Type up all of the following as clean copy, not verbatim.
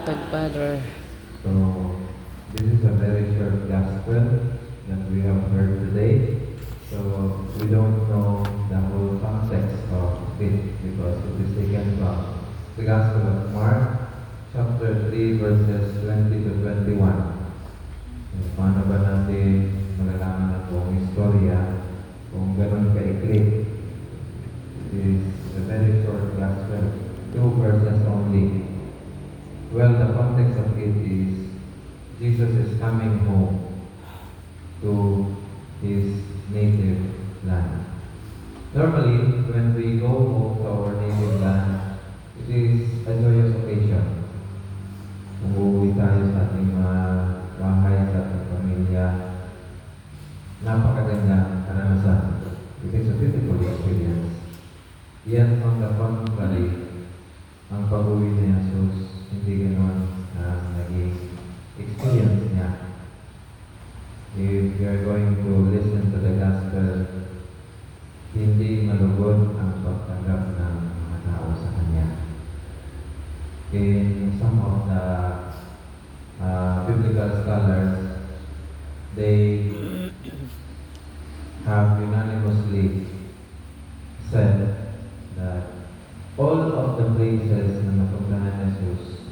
Father. So, this is a very short gospel that we have heard today. So, we don't know the whole context of it because it is taken from the Gospel of Mark, chapter 3, verses 20 to 21. So, paano ba natin malalaman ang buong istorya kung ganun ka-iklit? It is a very short gospel, 2 verses only. Well, the context of it is Jesus is coming home to his native land. Normally, when we go home to our native land, it is a joyous occasion. Kung uuwi tayo sa ating mga bahay, sa ating pamilya, napakaganda karanasan. It is a beautiful experience. Yet, on the contrary, ang pag-uwi ni Jesus, hindi ganon ang naging experience niya. If we are going to listen to the gospel, hindi malugod ang pagtanggap ng mga tao sa Kanya. In some of the biblical scholars, they have unanimously said that all of the places na napuntahan ni Jesus,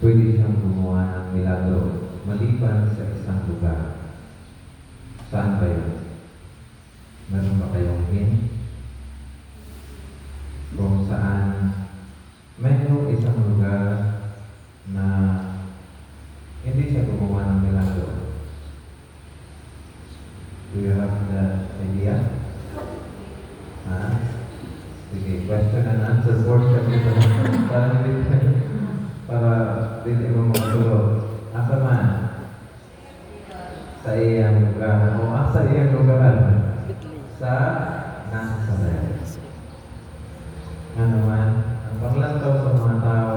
pwede siyang gumawa ng milagro maliban sa isang lugar. Saan ba yun? Meron ba kayong hint? Kung saan mayroong isang lugar na hindi siya gumawa ng milagro. Do you have the idea? Sige, question and answer portion ito. Para hindi mo magulog. Asa man? Sa iyang lugar. O asa iyang lugar? Sa Nazareth. Nga naman, ang paglantaw sa mga tao,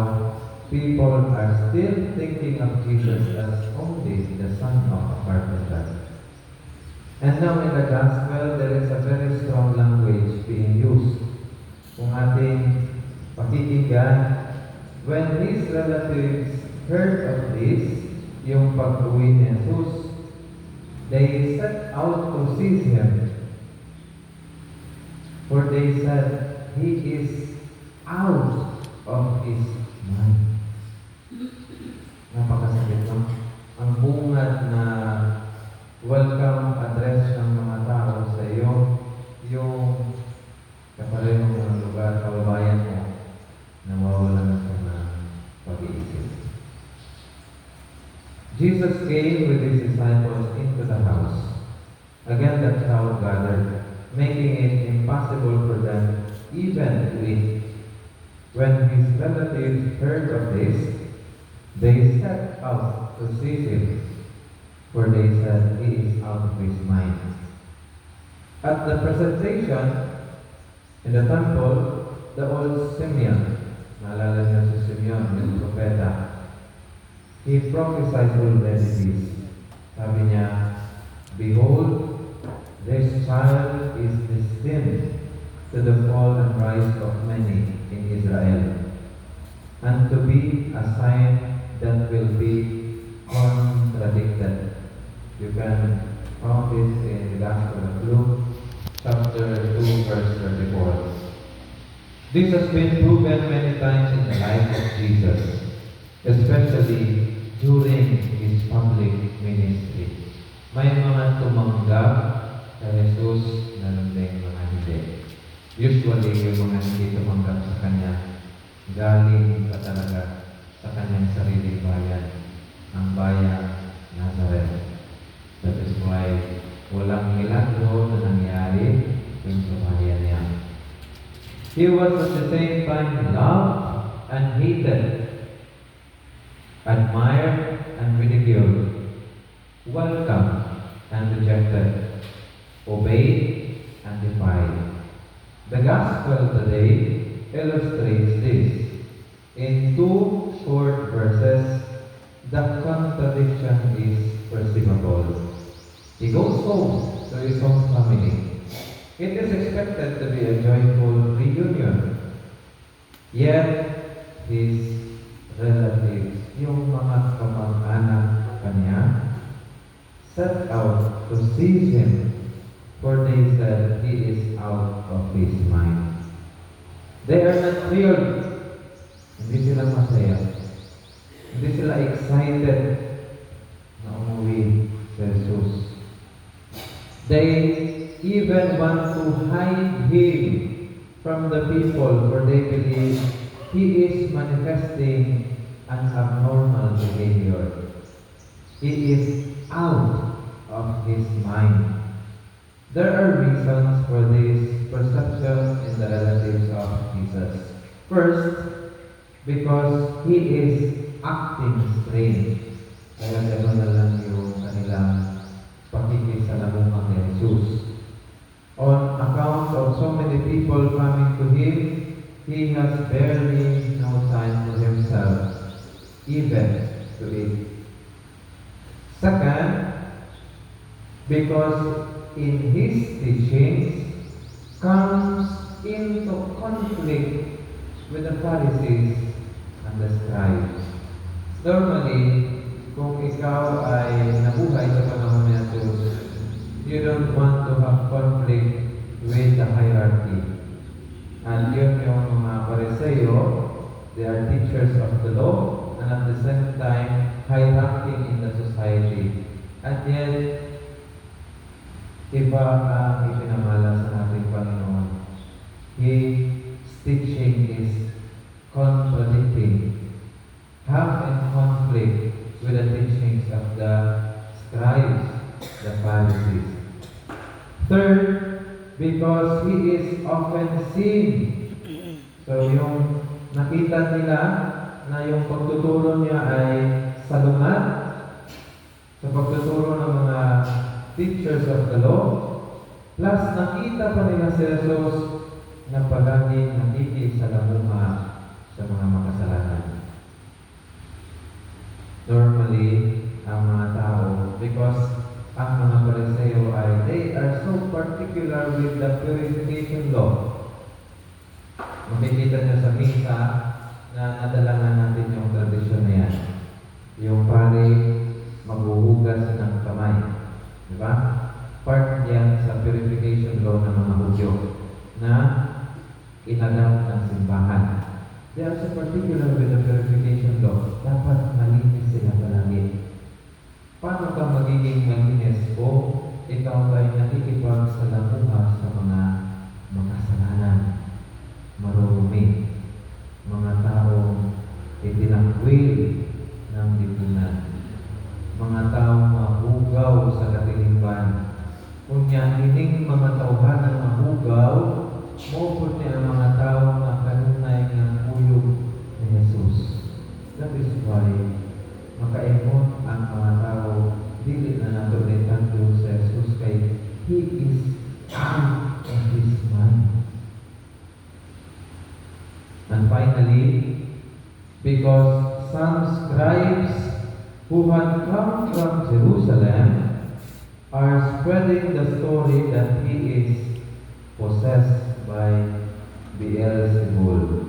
people are still thinking of Jesus as only the son of a carpenter. And now in the gospel, there is a very strong language being used. Kung ating pakikinggan, when his relatives heard of this, yung pag-uwi ni Jesus, they set out to seize him. For they said, he is out of his mind. Napakasakit, no? Ang bungad na welcome address ng mga tao sa iyo, yung kapareho ng lugar, kababayan mo, na mawawalan ka ng pag-iisip. Jesus came with his disciples into the house. Again, the crowd gathered, making it impossible for them even to eat. When his relatives heard of this, they set out to seize him, for they said, he is out of his mind. At the presentation in the temple, the old Simeon, naalala niyo si Simeon, yung propeta, he prophesied already this. Sabi niya, behold, this child is destined to the fall and rise of many in Israel, and to be a sign that will be contradicted. You can find this in the Gospel of Luke, chapter 2, verse 34. This has been proven many times in the life of Jesus, especially during his public ministry. May mga tumanggap kay Jesus na may mga hindi. Usually, yung mga hindi tumanggap sa Kanya, galing pa talaga sa Kanyang sariling bayan, ang bayan Nazareth. That is why walang milagro na nangyari yung sa bayan niya. He was at the same time loved and hated, admired and ridiculed, welcomed and rejected, obeyed and defied. The gospel today illustrates this. In 2 short verses, the contradiction is perceivable. He goes home to his own family. It is expected to be a joyful reunion. Yet, his relatives, yung mga kamag-anak kanya, set out to seize him, for they said he is out of his mind. They are not thrilled. Hindi sila masaya. Hindi sila excited na umuwi si Jesus. They even want to hide him from the people, for they believe he is manifesting an abnormal behavior. He is out of his mind. There are reasons for this perception in the relatives of Jesus. First, because he is acting strange. Kaya gano'n na lang yung kanilang pakikisalamuha kay Jesus. On account of so many people coming to him, he has barely no time for himself, even to eat. Second, because in his teachings comes into conflict with the Pharisees and the scribes. Normally, kung ikaw ay nabuhay sa panahon ni Jesus, you don't want to have conflict with the hierarchy. And yun yung mga Pariseo, they are teachers of the law, and at the same time, high-ranking in the society. And yet, iba ang ipinamala sa ating Panginoon. His teaching is contradicting, half in conflict with the teachings of the scribes, the Pharisees. Third, because he is often seen. So yung nakita nila na yung pagtuturo niya ay salungat sa pagtuturo ng mga teachers of the law, plus nakita pa nila si Jesus na palaging nakikisalamuha sa mga makasalanan. Normally, ang mga tao, because ang mga Pariseo ay, they are so particular with the purification law. Makikita niyo sa misa na nadalangan natin yung tradisyon na yan. Yung pare maghuhugas ng kamay. Diba? Part yan sa purification law ng mga Hudyo na inadap ng simbahan. They are so particular with the purification law. Dapat malinis sila palagi. Paano ka magiging malinis o ikaw ay nakikipagsalamuha sa mga makasalanan, marurumi, mga taong itinakwil ng lipunan, mga taong mahugaw sa katilingban. Kunya ining mga tauhan ng mahugaw, mopod niya ang mga taong nakanunay ng uyog ni Jesus. That is why makaimot ang mga tao dili na nato ni tanto sa Jesus kay he is out of his mind. And finally, because some scribes who had come from Jerusalem are spreading the story that he is possessed by Beelzebul,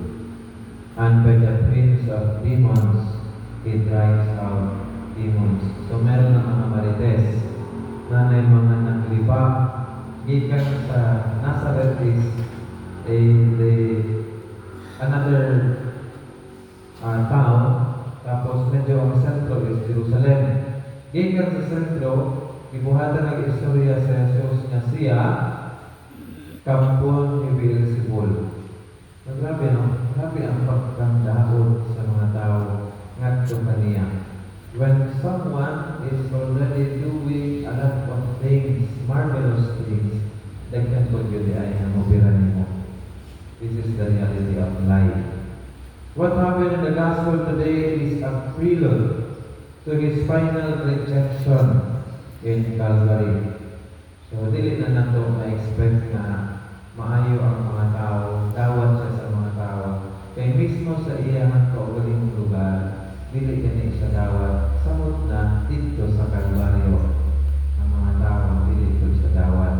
and by the prince of demons he drives out demons. So meron ng mga marites na may mga naglipa gikan sa Nazareth is another town, tapos medyo ang sentro is Jerusalem. Gikan sa sentro, ibuhatan ng istorya sa Jesus na siya kampon ni Beelzebul. Grabe, no? Grabe ang pagkandahod sa mga tao ngadto kaniya. When someone is already doing a lot of things, marvelous things, daghan po yun ay namubira nimo. This is the reality of life. What happened in the gospel today is a prelude to his final rejection in Calvary. So, dili na nato na-expect na maayo ang mga tao, dawat siya sa mga tao. Kaya mismo sa iyang kaugaling lugar, dili kini sa dawat, samot na dito sa Kalbaryo. Ang mga tao, dili dito sa dawat.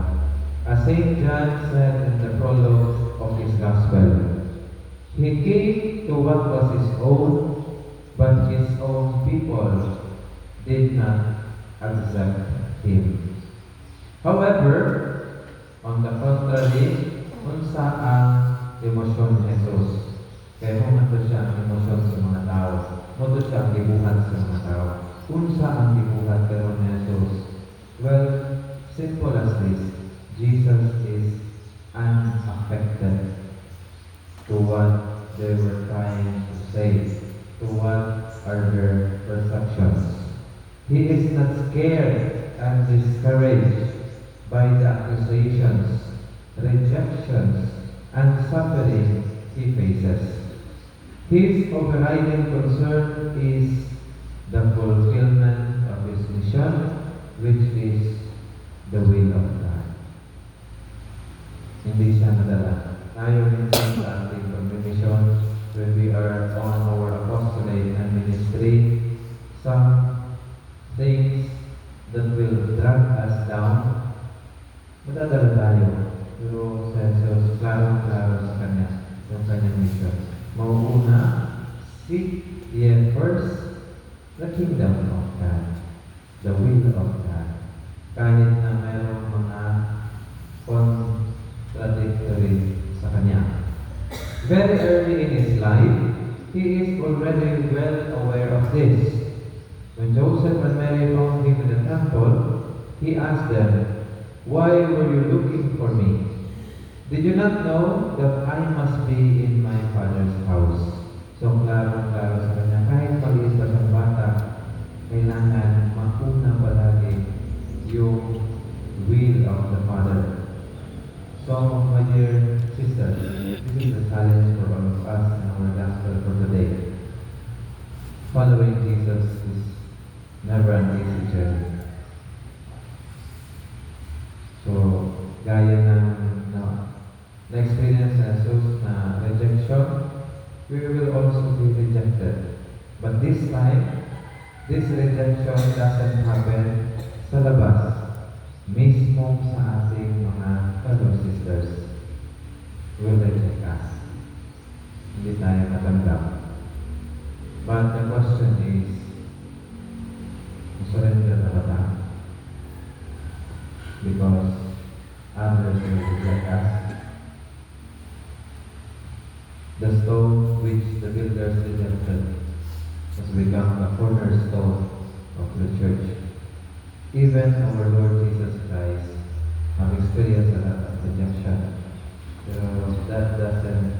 As St. John said in the prologue of his gospel, he came to what was his own, but his own people did not accept him. However, on the contrary, unsa ang emosyon ni Jesus? Kaya kung ato siya ang emosyon sa mga tao, moto siya ang gibuhat sa mga tao. Unsa ang gibuhat karon ni Jesus? Well, simple as this. Jesus is unaffected to what they were trying to say, to what are their perceptions. He is not scared and discouraged by the accusations, rejections, and suffering he faces. His overriding concern is the fulfillment of his mission, which is the will of God. Hindi siya nadala. Tayo minsan sa ating pag-mission, when we are on our apostolate and ministry, some things that will drag us down, madadala tayo. Pero sa Jesus, klaro-klaro sa Kanya, yung Kanyang mission. Mauuna, seek ye first the kingdom of God, the will of God. Kahit na mayroong mga contradictory sa Kanya. Very early in his life, he is already well aware of this. When Joseph and Mary found him in the temple, he asked them, "Why were you looking for me? Did you not know that I must be in my Father's house?" So, klaro-klaro sa Kanya, kahit maliit pa siyang bata, kailangan mauna palagi yung will of the Father. So, my dear sisters, this is the challenge for all of us in our gospel for today. Following Jesus is never an easy journey. So, gaya ng na-experience na Jesus na rejection, we will also be rejected. But this time, this rejection doesn't happen sa labas, mismo sa ating mga fellow sisters will reject us. Hindi tayo matanggap. But the question is, surrender na ba tayo? Because others will reject us. The stone which the builders rejected has become the cornerstone of the church. Even our Lord Jesus Christ have experienced a lot of rejection. Pero that doesn't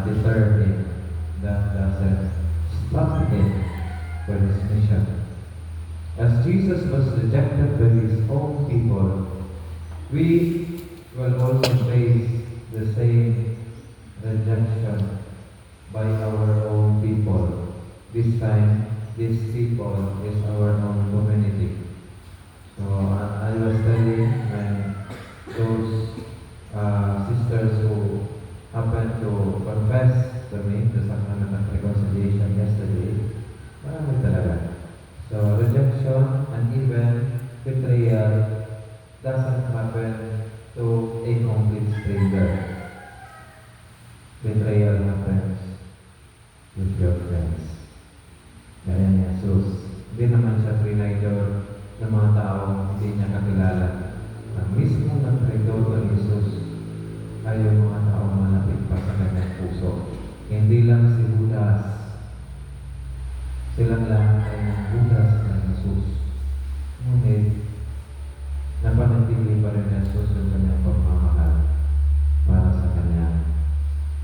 deter him. That doesn't stop him for his mission. As Jesus was rejected by his own people, we will also face the same rejection by our own people. This time, these people is our own community. So I was telling when those sisters who happened to confess to me the sacrament of reconciliation yesterday, marami talaga. So rejection and even betrayal doesn't happen to a complete stranger. Betrayal happens with your friends. Gaya ni Jesus, hindi naman siya trinidor ng mga taong hindi niya kakilala. Ang mismo ng trinidor ng Jesus ay yung mga taong malapit pa sa kanyang puso. Hindi lang si Judas. Silang lahat ay ng Judas ng Jesus. Ngunit, napanatili pa rin ni Jesus yung kanyang pagmamahal para sa kanyang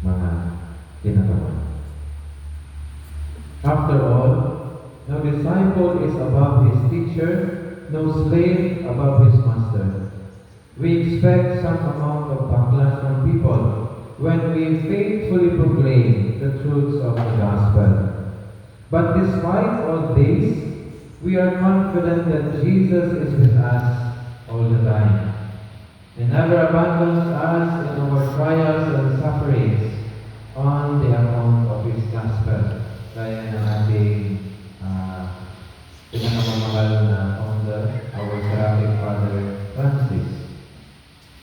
mga ginagawa. After all, no disciple is above his teacher, no slave above his master. We expect some amount of backlash from people when we faithfully proclaim the truths of the gospel. But despite all this, we are confident that Jesus is with us all the time. He never abandons us in our trials and sufferings on the account of His gospel. Kaya ng ating pinakamamahal na founder, our seraphic Father Francis.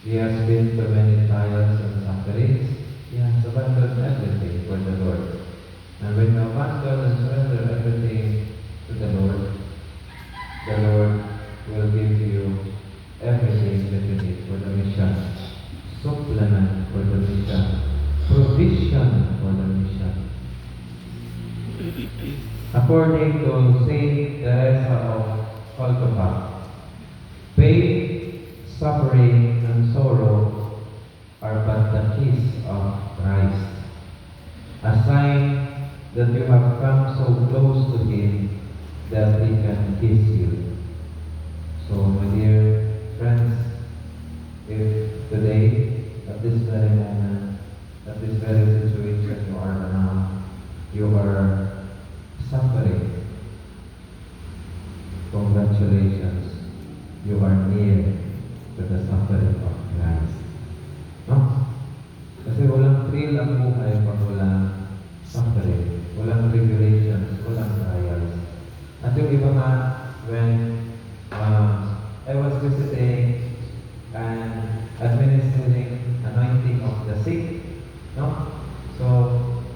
He has been to many trials and sufferings. He has abandoned everything for the Lord. And when you abandon According to Saint Teresa of Calcutta, pain, suffering, and sorrow are but the kiss of Christ, a sign that you have come so close to Him that He can kiss you. So, my dear friends, if today, at this very moment, at this very situation you are now, you are suffering, congratulations, you are near to the suffering of Christ. No? Kasi walang thrill ang buhay pag walang suffering, walang tribulations, walang trials. At yung iba nga, when I was visiting and administering anointing of the sick, no? So,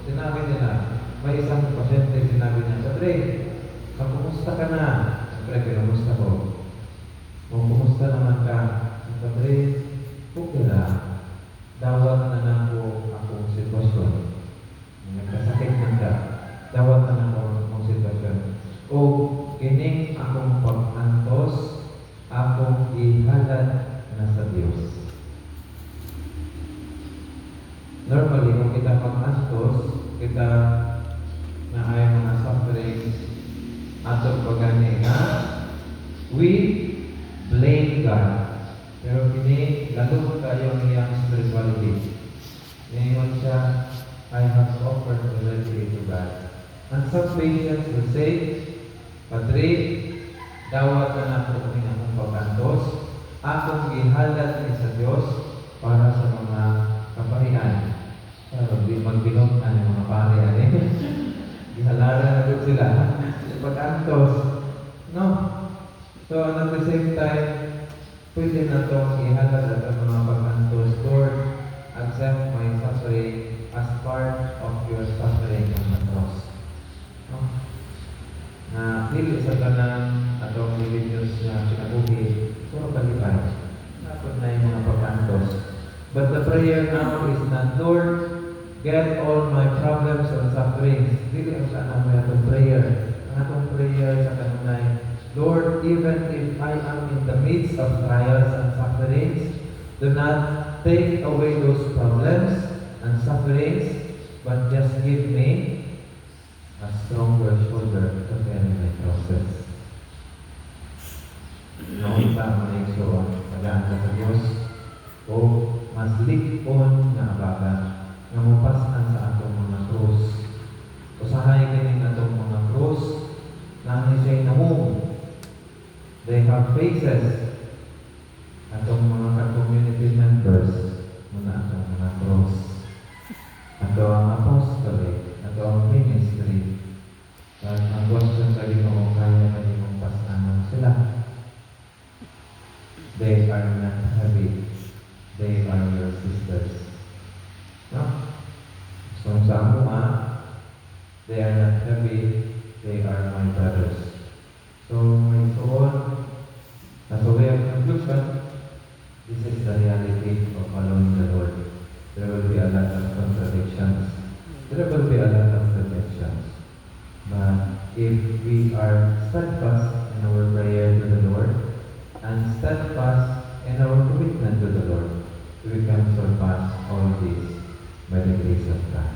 sinabi nila, may isang pasyente, sinabi niya, Padre, kumusta ka na? Siyempre, kinumusta ko. Kung kumusta naman ka, Padre, okay lang. Dawat na lang po akong sitwasyon. Nagkasakit na ka. Dawat na lang po akong sitwasyon. O kining akong pag-antos, akong ihalad na sa Diyos. Normally, kung kita pag-antos, kita na ay mga sufferings atong pagani na we blame God. Pero kini lalo kayo niyang spirituality. Ngayon siya, I have offered already to God. And some patients will say, Padre, dawat na na po kami akong pag-antos, akong gihalad ni sa Diyos para sa mga kaparian. Pero di magbinog ang mga parian eh. Gihalaran na doon sila. Pag-antos. No? So, at the same time, pwede na itong ihalad at ang mga pag-antos. Lord, accept my suffering as part of your suffering on the cross. No? Na dili sa tanang atong religious na pinabuhi, puro kalipay. Dapat na yung mga pag-antos. But the prayer now is not, Lord, get all my problems and sufferings. Dili ang sana mo itong prayer. Ang atong prayer sa kanunay, Lord, even if I am in the midst of trials and sufferings, do not take away those problems and sufferings, but just give me a stronger shoulder to carry my crosses. Noon pa mga igsoon, tagaan ka sa Diyos, o mas likon na abaga nga mupasan sa atong mga krus. Usahay kining atong mga krus na ni say namong. They have faces. Atong mga community members muna atong mga krus. Ato ang apostolate, ato ang ministry. At ang question sa Ginoo kaya na imong pasanan sila. They are not heavy. They are your sisters. No? So sa mga, they are not heavy, they are my brothers. So may suon, as a way of conclusion, this is the reality of following the Lord. There will be a lot of contradictions. There will be a lot of rejections. But if we are steadfast in our prayer to the Lord, and steadfast in our commitment to the Lord, we can surpass all this by the grace of God.